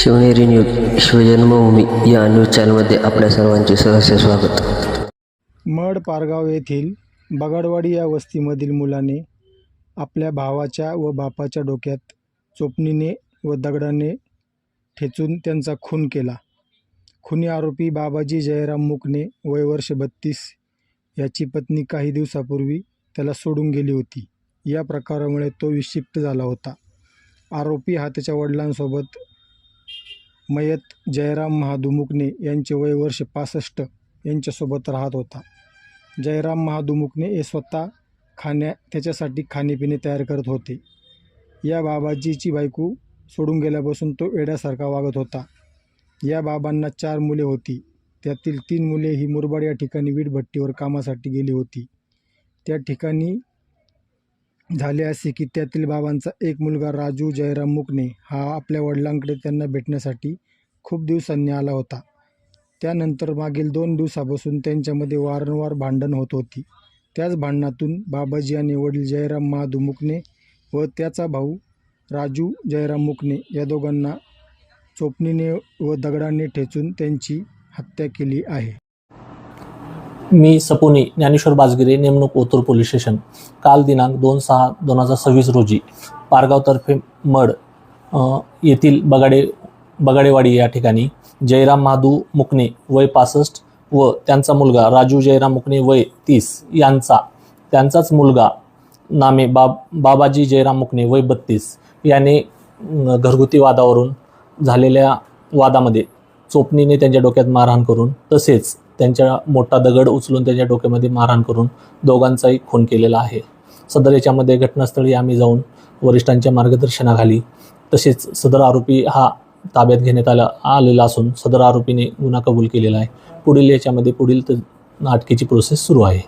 Shivneri news शिवजन्मभूमी या news चॅनलमध्ये आपल्या सर्वांचे सहर्ष स्वागत. मड पारगाव येथील बगाडवाडी या वस्तीमधील मुलाने आपल्या भावाच्या व बापाच्या डोक्यात चोपणीने व दगडाने ठेचून त्यांचा खून केला. खुनी आरोपी बाबाजी जयराम मुकणे वय वर्ष 32 याची पत्नी काही दिवसापूर्वी त्याला सोडून गेली होती. या प्रकारामुळे तो विक्षिप्त झाला होता. आरोपी हा त्याच्या वडिलांसोबत मयत जयराम महादू मुकणे यांचे वय वर्ष 65 यांच्यासोबत राहत होता. जयराम महादू मुकणे हे स्वतः त्याच्यासाठी खाणेपिणे तयार करत होते. या बाबाजीची बायको सोडून गेल्यापासून तो वेड्यासारखा वागत होता. या बाबांना 4 मुले होती. त्यातील 3 मुले ही मुरबाड या ठिकाणी वीटभट्टीवर कामासाठी गेली होती. त्या ठिकाणी झाले असे की त्यातील बाबांचा एक मुलगा राजू जयराम मुकणे हा आपल्या वडिलांकडे त्यांना भेटण्यासाठी खूप दिवसांनी आला होता. त्यानंतर मागील 2 दिवसापासून त्यांच्यामध्ये वारंवार भांडण होत होती. त्याच भांडणातून बाबाजी आणि वडील जयराम महादू मुकणे व त्याचा भाऊ राजू जयराम मुकणे या दोघांना चोपणीने व दगडाने ठेचून त्यांची हत्या केली आहे. मी सपुनी ज्ञानेश्वर बाजगिरे, नेमणूक ओतूर पोलीस स्टेशन. काल दिनांक 2/6/2026 रोजी पारगावतर्फे मड येथील बगाडेवाडी या ठिकाणी जयराम महादू मुकणे वय 65 व त्यांचा मुलगा राजू जयराम मुकणे वय 30 त्यांचाच मुलगा नामे बाबाजी जयराम मुकणे वय 32 याने घरगुती वादावरून झालेल्या वादामध्ये चोपणीने त्यांच्या डोक्यात मारहाण करून तसेच त्यांच्या मोठा दगड उचलून त्यांच्या डोक्यामध्ये मारहाण करून दोघांचाही खून केलेला आहे. सदर याच्यामध्ये घटनास्थळी आम्ही जाऊन वरिष्ठांच्या मार्गदर्शनाखाली तसेच सदर आरोपी हा ताब्यात घेण्यात आलेला असून सदर आरोपीने गुन्हा कबूल केलेला आहे. पुढील याच्यामध्ये पुढील अटकेची प्रोसेस सुरू आहे.